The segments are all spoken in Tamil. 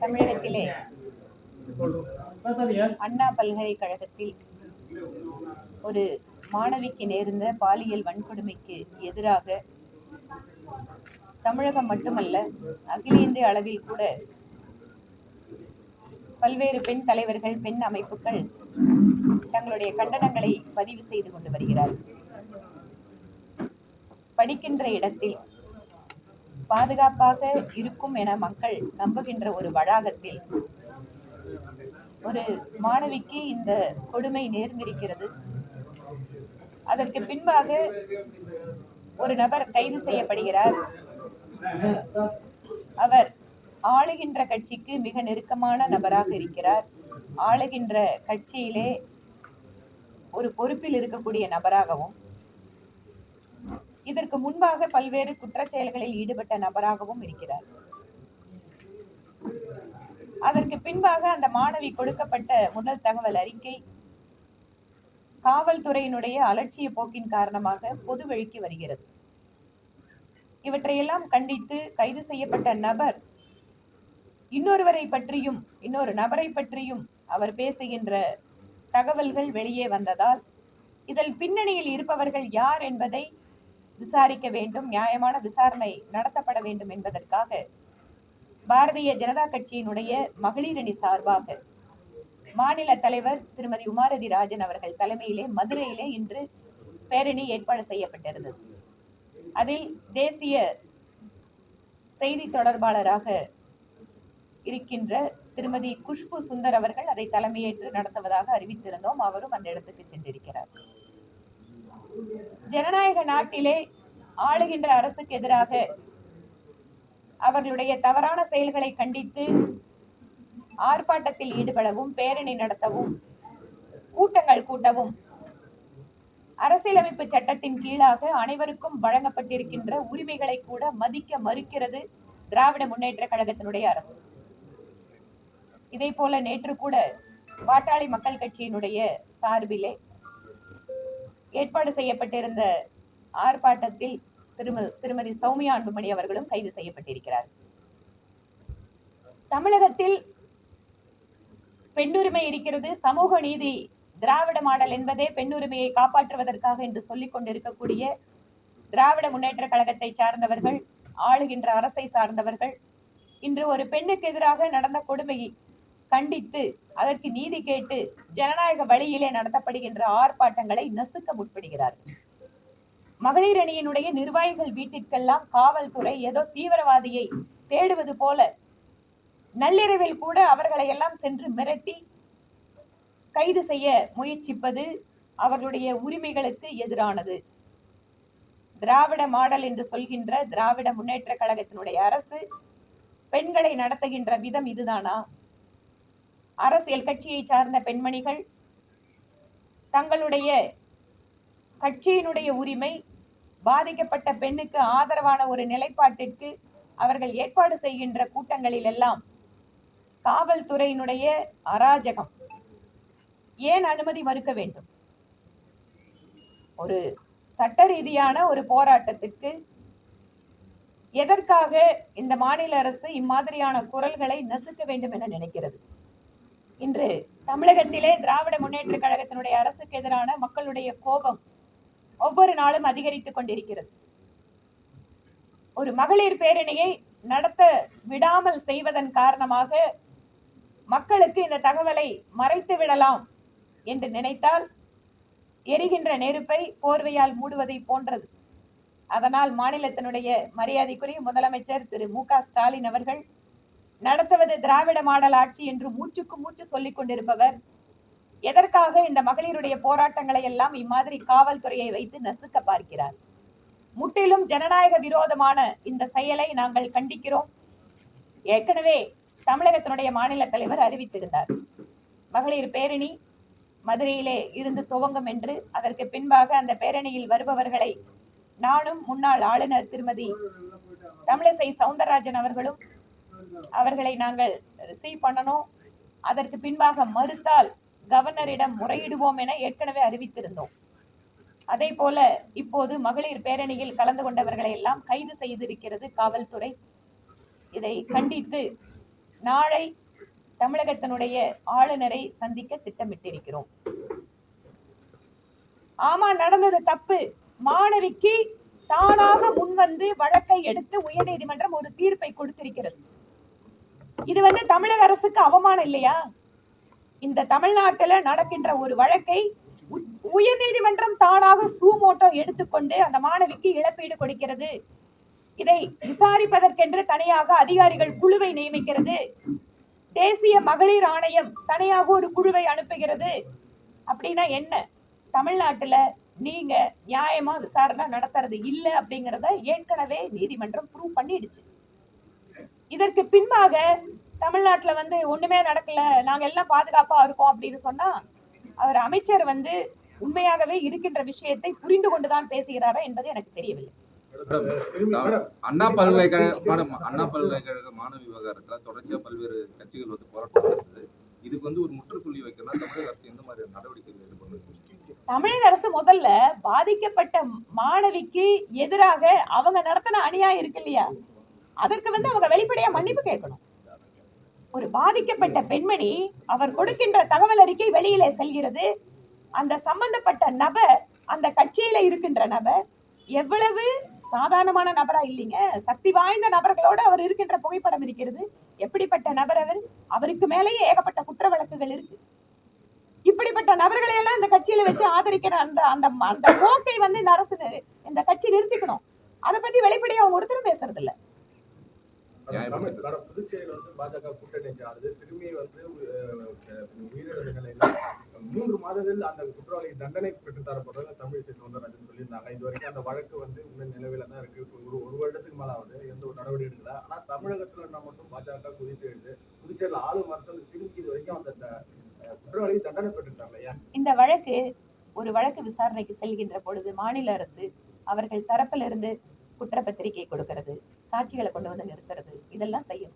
தமிழகத்திலே அண்ணா பல்கலைக்கழகத்தில் ஒரு மாணவிக்கு நேர்ந்த பாலியல் வன்கொடுமைக்கு எதிராக தமிழகம் மட்டுமல்ல, அகில இந்திய அளவில் கூட பல்வேறு பெண் தலைவர்கள், பெண் அமைப்புகள் தங்களுடைய கண்டனங்களை பதிவு செய்து கொண்டு வருகிறார்கள். படிக்கின்ற இடத்தில் பாதுகாப்பாக இருக்கும் என மக்கள் நம்புகின்ற ஒரு வளாகத்தில் ஒரு மாணவிக்கு இந்த கொடுமை நேர்ந்திருக்கிறது. அதற்கு பின்பாக ஒரு நபர் கைது செய்யப்படுகிறார். அவர் ஆளுகின்ற கட்சிக்கு மிக நெருக்கமான நபராக இருக்கிறார். ஆளுகின்ற கட்சியிலே ஒரு பொறுப்பில் இருக்கக்கூடிய நபராகவும், இதற்கு முன்பாக பல்வேறு குற்றச்செயல்களில் ஈடுபட்ட நபராகவும் இருக்கிறார். அதற்கு பின்பாக அந்த மாணவி கொடுக்கப்பட்ட முதல் தகவல் அறிக்கை காவல்துறையினுடைய அலட்சிய போக்கின் காரணமாக பொது வழிக்கு வருகிறது. இவற்றையெல்லாம் கண்டித்து கைது செய்யப்பட்ட நபர் இன்னொருவரை பற்றியும், இன்னொரு நபரை பற்றியும் அவர் பேசுகின்ற தகவல்கள் வெளியே வந்ததால் இதில் பின்னணியில் இருப்பவர்கள் யார் என்பதை விசாரிக்க வேண்டும், நியாயமான விசாரணை நடத்தப்பட வேண்டும் என்பதற்காக பாரதிய ஜனதா கட்சியினுடைய மகளிர் அணி சார்பாக மாநில தலைவர் திருமதி உமாரதி ராஜன் அவர்கள் தலைமையிலே மதுரையிலே இன்று பேரணி ஏற்பாடு செய்யப்பட்டிருந்தது. அதில் தேசிய செய்தி தொடர்பாளராக இருக்கின்ற திருமதி குஷ்பு சுந்தர் அவர்கள் அதை தலைமையேற்று நடத்துவதாக அறிவித்திருந்தோம். அவரும் அந்த இடத்துக்கு சென்றிருக்கிறார். ஜனநாயக நாட்டிலே ஆளுகின்ற அரசுக்கு எதிராக அவர்களுடைய தவறான செயல்களை கண்டித்து ஆர்ப்பாட்டத்தில் ஈடுபடவும், பேரணி நடத்தவும், கூட்டங்கள் கூட்டவும் அரசியலமைப்பு சட்டத்தின் கீழாக அனைவருக்கும் வழங்கப்பட்டிருக்கின்ற உரிமைகளை கூட மதிக்க மறுக்கிறது திராவிட முன்னேற்ற கழகத்தினுடைய அரசு. இதே போல நேற்று கூட பாட்டாளி மக்கள் கட்சியினுடைய சார்பிலே ஏற்பாடு செய்யப்பட்டிருந்த ஆர்ப்பாட்டத்தில் திருமதி சௌமியா அன்புமணி அவர்களும் கைது செய்யப்பட்டிருக்கிறார். தமிழகத்தில் பெண்ணுரிமை இருக்கிறது, சமூக நீதி, திராவிட மாடல் என்பதே பெண்ணுரிமையை காப்பாற்றுவதற்காக என்று சொல்லிக் கொண்டிருக்கக்கூடிய திராவிட முன்னேற்ற கழகத்தை சார்ந்தவர்கள், ஆளுகின்ற அரசை சார்ந்தவர்கள் இன்று ஒரு பெண்ணுக்கு எதிராக நடந்த கொடுமையை கண்டித்து அதற்கு நீதி கேட்டு ஜனநாயக வழியிலே நடத்தப்படுகின்ற ஆர்ப்பாட்டங்களை நசுக்க முற்படுகிறார்கள். மகளிர் அணியினுடைய நிர்வாகிகள் வீட்டிற்கெல்லாம் காவல்துறை ஏதோ தீவிரவாதியை தேடுவது போல நள்ளிரவில் கூட அவர்களை எல்லாம் சென்று மிரட்டி கைது செய்ய முயற்சிப்பது அவர்களுடைய உரிமைகளுக்கு எதிரானது. திராவிட மாடல் என்று சொல்கின்ற திராவிட முன்னேற்ற கழகத்தினுடைய அரசு பெண்களை நடத்துகின்ற விதம் இதுதானா? அரசியல் கட்சியை சார்ந்த பெண்மணிகள் தங்களுடைய கட்சியினுடைய உரிமை, பாதிக்கப்பட்ட பெண்ணுக்கு ஆதரவான ஒரு நிலைப்பாட்டிற்கு அவர்கள் ஏற்பாடு செய்கின்ற கூட்டங்களில் எல்லாம் காவல்துறையினுடைய அராஜகம். ஏன் அனுமதி மறுக்க வேண்டும்? ஒரு சட்ட ரீதியான ஒரு போராட்டத்திற்கு எதற்காக இந்த மாநில அரசு இம்மாதிரியான குரல்களை நசுக்க வேண்டும் என நினைக்கிறது? இன்று தமிழகத்திலே திராவிட முன்னேற்ற கழகத்தினுடைய அரசுக்கு எதிரான மக்களுடைய கோபம் ஒவ்வொரு நாளும் அதிகரித்துக் கொண்டிருக்கிறது. ஒரு மகளிர் பேரணியை நடத்த விடாமல் செய்வதன் காரணமாக மக்களுக்கு இந்த தகவலை மறைத்து விடலாம் என்று நினைத்தால் எரிகின்ற நெருப்பை போர்வையால் மூடுவதை போன்றது. அதனால் மாநிலத்தினுடைய மரியாதைக்குரிய முதலமைச்சர் திரு மு.க. ஸ்டாலின் அவர்கள் நடத்துவது திராவிட மாடல் ஆட்சி என்று மூச்சுக்கு மூச்சு சொல்லிக் கொண்டிருப்பவர் எதற்காக இந்த மகளிருடைய போராட்டங்களை எல்லாம் இம்மாதிரி காவல்துறையை வைத்து நசுக்க பார்க்கிறார்? முற்றிலும் ஜனநாயக விரோதமான இந்த செயலை நாங்கள் கண்டிக்கிறோம். ஏற்கனவே தமிழகத்தினுடைய மாநில தலைவர் அறிவித்திருந்தார், மகளிர் பேரணி மதுரையிலே இருந்து துவங்கும் என்று. அதற்கு பின்பாக அந்த பேரணியில் வருபவர்களை நானும் முன்னாள் ஆளுநர் திருமதி தமிழிசை சவுந்தரராஜன் அவர்களும் அவர்களை நாங்கள் ரிசீவ் பண்ணணும். அதற்கு பின்பாக மறுத்தால் கவர்னரிடம் முறையிடுவோம் என ஏற்கனவே அறிவித்திருந்தோம். அதே போல இப்போது மகளிர் பேரணியில் கலந்து கொண்டவர்களை எல்லாம் கைது செய்திருக்கிறது காவல்துறை. இதை கண்டித்து நாளை தமிழகத்தினுடைய ஆளுநரை சந்திக்க திட்டமிட்டிருக்கிறோம். ஆமா, நடந்தது தப்பு. மாணவிக்கு தானாக முன்வந்து வழக்கை எடுத்து உயர்நீதிமன்றம் ஒரு தீர்ப்பை கொடுத்திருக்கிறது. இது தமிழக அரசுக்கு அவமானம் இல்லையா? இந்த தமிழ்நாட்டில் நடக்கின்ற ஒரு வழக்கை உயர்நீதிமன்றம் தானாக சூமோட்டோ எடுத்துக்கொண்டு அந்த மாணவிக்கு இழப்பீடு கொடுக்கிறது. இதை விசாரிப்பதற்கென்று தனியாக அதிகாரிகள் குழுவை நியமிக்கிறது. தேசிய மகளிர் ஆணையம் தனியாக ஒரு குழுவை அனுப்புகிறது. அப்படின்னா என்ன? தமிழ்நாட்டுல நீங்க நியாயமா விசாரணை நடத்துறது இல்ல அப்படிங்கறத ஏற்கனவே நீதிமன்றம் ப்ரூவ் பண்ணிடுச்சு. இதற்கு பின்பாக தமிழ்நாட்டுல ஒண்ணுமே நடக்கல, நாங்க எல்லாம் பாதுகாப்பா இருக்கோம் அப்படின்னு சொன்னா அவர் அமைச்சர் உண்மையாகவே இருக்கின்ற விஷயத்தை புரிந்து கொண்டுதான் பேசுகிறாரா என்பது எனக்கு தெரியவில்லை. அண்ணா பல்கலைக்கழக மாணவி விவகாரத்துல தொடர்ச்சியா பல்வேறு கட்சிகள் போராட்டம் நடக்குது. இதுக்கு ஒரு முற்றுப்புள்ளி வைக்கணும் தமிழக அரசு எந்த மாதிரி நடவடிக்கைகள் எடுக்கணும்? தமிழக அரசு முதல்ல பாதிக்கப்பட்ட மாணவிக்கு எதிராக அவங்க நடத்தின அநியாயம் இருக்கு இல்லையா, அதற்கு அவங்க வெளிப்படையா மன்னிப்பு கேட்கணும். ஒரு பாதிக்கப்பட்ட பெண்மணி அவர் கொடுக்கின்ற தகவல் அறிக்கை வெளியில செல்கிறது. அந்த சம்பந்தப்பட்ட நபர், அந்த கட்சியில இருக்கின்ற நபர் எவ்வளவு சாதாரணமான நபரா இல்லைங்க, சக்தி வாய்ந்த நபர்களோடு அவர் இருக்கின்ற புகைப்படம் இருக்கிறது. எப்படிப்பட்ட நபர் அவர்? அவருக்கு மேலேயே ஏகப்பட்ட குற்ற வழக்குகள் இருக்கு. இப்படிப்பட்ட நபர்களை எல்லாம் இந்த கட்சியில வச்சு ஆதரிக்கிற அந்த அந்த அந்த போக்கை இந்த அரசு, இந்த கட்சி நிறுத்திக்கணும். அதை பத்தி வெளிப்படையா அவங்க ஒருத்தரும் பேசுறது இல்ல. புதுச்சேரியில் பாஜக கூட்டணி சார்ந்து சிறுமியை உயிரிழந்த நிலையில 3 மாதங்கள் அந்த குற்றவாளி தண்டனை பெற்று தரப்படுறத தமிழிசை சவுந்தரராஜன் சொல்லியிருந்தாங்க. இது வரைக்கும் அந்த வழக்கு இன்னும் நிலவில தான் இருக்கு. ஒரு வருடத்துக்கு மேல ஆகுது, எந்த ஒரு நடவடிக்கை எடுக்கல. ஆனா தமிழகத்துல மட்டும் பாஜக குதித்து எழுது. புதுச்சேரியில் ஆளும் அரசு சிறுமிக்கு இது வரைக்கும் அந்த குற்றவாளி தண்டனை பெற்றுட்டாங்க. இந்த வழக்கு ஒரு வழக்கு விசாரணைக்கு செல்கின்ற பொழுது மாநில அரசு அவர்கள் தரப்பிலிருந்து குற்றப்பத்திரிகை கொடுக்கிறது, சாட்சிகளை கொண்டு நிறுத்துறது, இதெல்லாம் செய்யும்.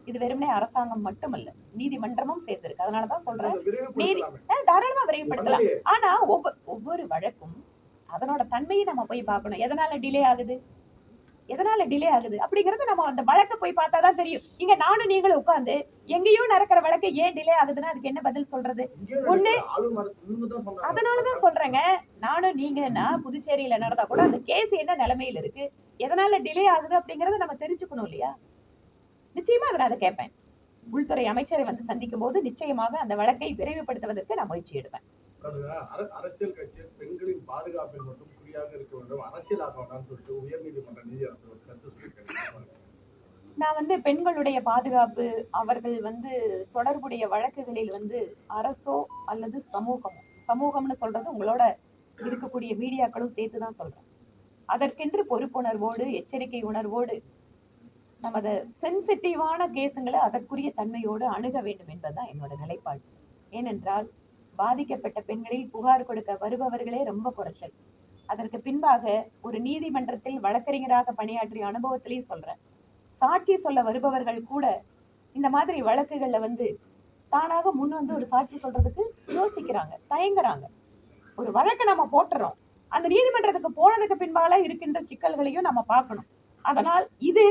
இது வெறுமனே அரசாங்கம் மட்டுமல்ல, நீதிமன்றமும் சேர்ந்திருக்கு. அதனாலதான் சொல்றேன், தாராளமா விரைவுபடுத்தலாம். ஆனா ஒவ்வொரு வழக்கும் அதனோட தன்மையை நம்ம போய் பார்க்கணும். எதனால டிலே ஆகுது அப்படிங்கறது நம்ம அந்த வழக்கை போய் பார்த்தாதான் தெரியும். இங்க நானும் நீங்களும் உட்கார்ந்து எங்கேயோ நடக்கிற வழக்கை ஏன் டிலே ஆகுதுன்னா அதுக்கு என்ன பதில் சொல்றது? ஒண்ணு, அதனாலதான் சொல்றேங்க, நானும் நீங்கன்னா புதுச்சேரியில நடந்தா கூட அந்த கேஸ் என்ன நிலைமையில இருக்கு, எதனால டிலே ஆகுது அப்படிங்கறத நம்ம தெரிஞ்சுக்கணும் இல்லையா? நிச்சயமா அதை கேட்பேன். உள்துறை அமைச்சரை சந்திக்கும் போது நிச்சயமாக அந்த வழக்கை விரைவுபடுத்துவதற்கு நான் முயற்சி எடுப்பேன். அரசியல் கட்சி பெண்களின் பாதுகாப்பில் மட்டும் குறியாக இருக்க வேண்டும், அரசியலாக வேண்டாம்னு சொல்லிட்டு உயர்நீதிமன்ற நீதியரசர் கருத்து சொல்லியிருக்காங்க. நான் பெண்களுடைய பாதுகாப்பு, அவர்கள் தொடர்புடைய வழக்குகளில் அரசோ அல்லது சமூகம்னு சொல்றது உங்களோட இருக்கக்கூடிய மீடியாக்களும் சேர்த்துதான் சொல்றேன். அதற்கென்று பொறுப்புணர்வோடு, எச்சரிக்கை உணர்வோடு நமது சென்சிட்டிவான கேசுங்களை அதற்குரிய தன்மையோடு அணுக வேண்டும் என்பதுதான் என்னோட நிலைப்பாடு. ஏனென்றால் பாதிக்கப்பட்ட பெண்களில் புகார் கொடுக்க வருபவர்களே ரொம்ப குறைச்சல். அதற்கு பின்பாக ஒரு நீதிமன்றத்தில் வழக்கறிஞராக பணியாற்றிய அனுபவத்திலையும் சொல்றேன், சாட்சி சொல்ல வருபவர்கள் கூட இந்த மாதிரி வழக்குகள்ல தானாக முன் ஒரு சாட்சி சொல்றதுக்கு யோசிக்கிறாங்க, தயங்குறாங்க. ஒரு வழக்கை நம்ம போட்டுறோம், அந்த நீதிமன்றத்துக்கு போனதுக்கு பின்பால இருக்கின்ற சிக்கல்களையும் நம்ம பார்க்கணும். அதனால் இது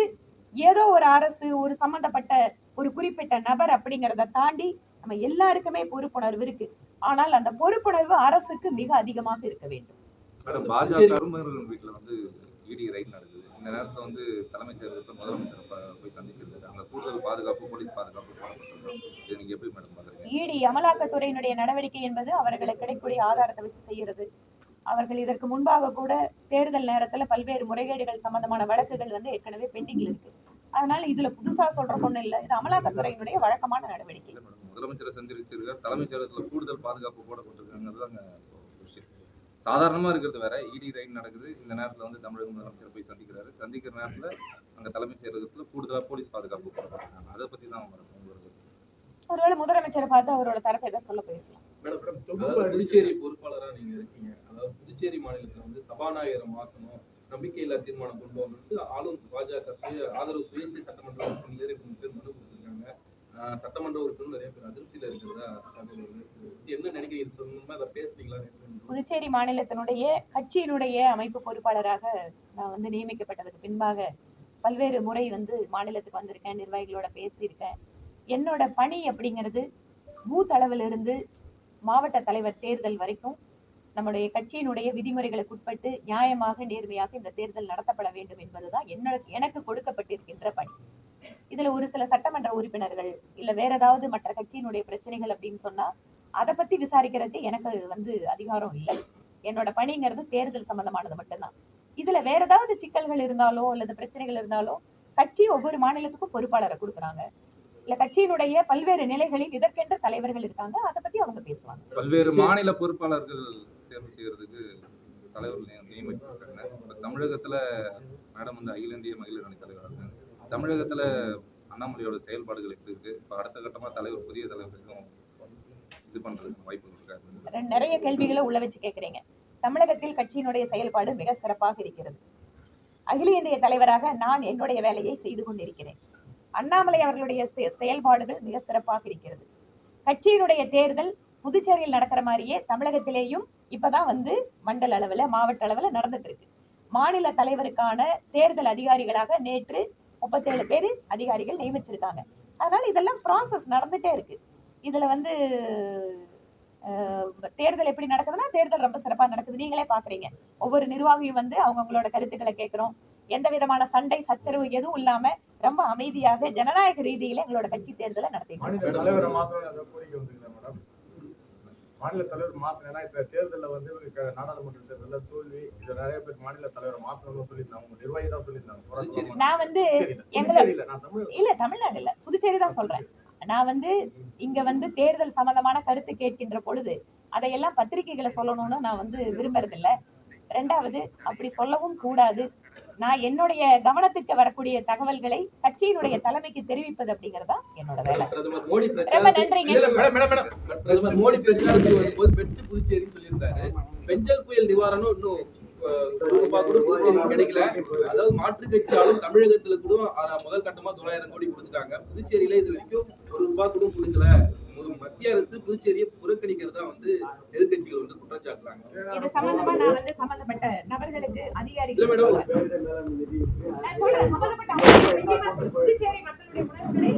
ஏதோ ஒரு அரசு, ஒரு சம்பந்தப்பட்ட ஒரு குறிப்பிட்ட நபர் அப்படிங்கறத தாண்டி நம்ம எல்லாருக்குமே பொறுப்புணர்வு இருக்கு. ஆனால் அந்த பொறுப்புணர்வு அரசுக்கு மிக அதிகமாக இருக்க வேண்டும். இடி ரைட் நடக்குது. இந்த நேரத்துல தலைமைச் செயலகத்தில் முதலமைச்சர் போய் சந்திக்கிறது, அங்க கூடுதல் பாதுகாப்பு, போலீஸ் பாதுகாப்பு போடப்பட்டிருக்கு. நீங்க எப்படி மேடம் பாக்குறீங்க? இடி அமலாக்கத்துறையினுடைய நடவடிக்கை என்பது அவர்களுக்கு கிடைக்கக்கூடிய ஆதாரத்தை வச்சு செய்யறது. அவர்கள் இதற்கு முன்பாக கூட தேர்தல் நேரத்துல பல்வேறு முறைகேடுகள் சம்பந்தமான வழக்குகள் ஏற்கனவே பெண்டிங்ல இருக்கு. அதனால இதுல புதுசா சொல்ற ஒண்ணு இல்ல, இது அமலாக்கத்துறையினுடைய வழக்கமான நடவடிக்கை. முதலமைச்சரை சந்திச்சிருக்காரு, தலைமைச் செயலகத்துல கூடுதல் பாதுகாப்பு போடப்பட்டிருக்காங்க. சாதாரணமா இருக்கிறது வேற, இடி ரைட் நடக்குது. இந்த நேரத்துல தமிழக முதலமைச்சர் போய் சந்திக்கிறாரு. சந்திக்கிற நேரத்துல அங்க தலைமைச் செயலகத்துல கூடுதலா போலீஸ் பாதுகாப்பு போடப்பட்டிருக்காங்க. அதை பத்தி தான் ஒருவேளை முதலமைச்சரை பார்த்து அவரோட தரப்பை தான் சொல்ல போயிருக்கலாம். புதுச்சேரி பொறுப்பாளரா நீங்க இருக்கீங்க. அதாவது புதுச்சேரி மாநிலத்துல சபாநாயகரை மாற்றணும், நம்பிக்கையில்லா தீர்மானம் கொண்டு வந்து ஆளும் பாஜக ஆதரவு சுயேட்சை சட்டமன்ற உறுப்பினர் மனு கொடுத்திருக்காங்க. சட்டமன்ற உறுப்பினர் நிறைய பேர் அதிருப்தியில இருக்கிறதா என்ன நினைக்கிறீங்க? அதை பேசுறீங்களா? புதுச்சேரி மாநிலத்தினுடைய கட்சியினுடைய அமைப்பு பொறுப்பாளராக நான் நியமிக்கப்பட்டதுக்கு பின்பாக பல்வேறு முறை மாநிலத்துக்கு வந்திருக்கேன், நிர்வாகிகளோட பேசியிருக்கேன். என்னோட பணி அப்படிங்கிறது பூத் அளவில் இருந்து மாவட்ட தலைவர் தேர்தல் வரைக்கும் நம்முடைய கட்சியினுடைய விதிமுறைகளுக்கு உட்பட்டு நியாயமாக நேர்மையாக இந்த தேர்தல் நடத்தப்பட வேண்டும் என்பதுதான் எனக்கு கொடுக்கப்பட்டிருக்கின்ற பணி. இதுல ஒரு சில சட்டமன்ற உறுப்பினர்கள் இல்ல வேற ஏதாவது மற்ற கட்சியினுடைய பிரச்சனைகள் அப்படின்னு சொன்னா அதை பத்தி விசாரிக்கிறதுக்கு எனக்கு அதிகாரம் இல்லை. என்னோட பணிங்கிறது தேர்தல் சம்பந்தமானது மட்டும்தான். இதுல வேற ஏதாவது சிக்கல்கள் இருந்தாலோ அல்லது பிரச்சனைகள் இருந்தாலோ கட்சி ஒவ்வொரு மாநிலத்துக்கும் பொறுப்பாளரை கொடுக்குறாங்க. இல்ல கட்சியினுடைய பல்வேறு நிலைகளில் இதற்கென்ற தலைவர்கள் இருக்காங்க, அதை பத்தி அவங்க பேசுவாங்க. பல்வேறு மாநில பொறுப்பாளர்கள் தேர்வு செய்யறதுக்கு தலைவர்கள் நியமிச்சிருக்காங்க. தமிழகத்துல மேடம் வந்து அகில இந்திய மகளிர் அணி தலைவராக இருக்காங்க. தமிழகத்துல அண்ணாமலையோட செயல்பாடுகள் எப்படி இருக்கு? இப்ப அடுத்த கட்டமா புதிய தலைவருக்கும் இது பண்றதுக்கு வாய்ப்பு இருக்காரு. நிறைய கேள்விகளை உள்ள வச்சு கேட்கிறீங்க. தமிழகத்தில் கட்சியினுடைய செயல்பாடு மிக சிறப்பாக இருக்கிறது. அகில இந்திய தலைவராக நான் என்னுடைய வேலையை செய்து கொண்டிருக்கிறேன். அண்ணாமலை அவர்களுடைய செயல்பாடுகள் மிக சிறப்பாக இருக்கிறது. கட்சியினுடைய தேர்தல் புதுச்சேரியில் நடக்கிற மாதிரியே தமிழகத்திலேயும் இப்பதான் மண்டல அளவுல மாவட்ட அளவுல நடந்துட்டு இருக்கு. மாநில தலைவருக்கான தேர்தல் அதிகாரிகளாக நேற்று 37 பேர் அதிகாரிகள் நியமிச்சிருக்காங்க. அதனால இதெல்லாம் ப்ராசஸ் நடந்துட்டே இருக்கு. இதுல தேர்தல் எப்படி நடக்குதுன்னா தேர்தல் ரொம்ப சிறப்பா நடக்குது. நீங்களே பாக்குறீங்க, ஒவ்வொரு நிர்வாகியும் அவங்களோட கருத்துக்களை கேட்கிறோம். எந்த விதமான சண்டை சச்சரவு எதுவும் இல்லாம ரொம்ப அமைதியாக ஜனநாயக ரீதியில எங்களோட கட்சி தேர்தலை நடத்திட்டு மாநில தலைவர் மாத்தினா இப்ப தேர்தலில் நாடாளுமன்ற தேர்தல தோல்வி இது நிறைய பேர் மாநில தலைவரை மாத்தணும்னு சொல்லியிருந்தாங்க. நிர்வாகி தான் சொல்லியிருந்தாங்க. நான் இல்ல தமிழ்நாடு இல்ல புதுச்சேரி தான் சொல்றேன். நான் இங்க தேர்தல் சம்பந்தமான கருத்து கேட்கின்ற பொழுது அதையெல்லாம் பத்திரிகைகளை சொல்லணும்னு நான் விரும்புறது இல்ல. ரெண்டாவது அப்படி சொல்லவும் கூடாது. நான் என்னுடைய கவனத்துக்கு வரக்கூடிய தகவல்களை கட்சியினுடைய தலைமைக்கு தெரிவிப்பது அப்படிங்கறதா என்னோட வேலை. ரொம்ப நன்றிங்க. பிரதமர் மோடி பிரச்சாரத்துக்கு வரும்போது பெற்று புதுச்சேரின்னு சொல்லியிருந்தாரு. பெஞ்சல் புயல் நிவாரணம் இன்னும் கிடைக்கல. அதாவது மாற்று கட்சியாலும் தமிழகத்துல கூட முதல் கட்டமா 900 கோடி கொடுத்துட்டாங்க. புதுச்சேரியில இது வரைக்கும் ₹1 கூட கொடுக்கல. மத்திய அரசு புதுச்சேரியை புறக்கணிக்கிறதா எதிர்கட்சிகள் குற்றம் சாட்டுறாங்க. இது சம்பந்தமா நான் சம்பந்தப்பட்ட நபர்களுக்கு அதிகாரிகள் நான் சொல்றேன். சம்பந்தப்பட்ட புதுச்சேரி மக்களுடைய உணர்வுகளை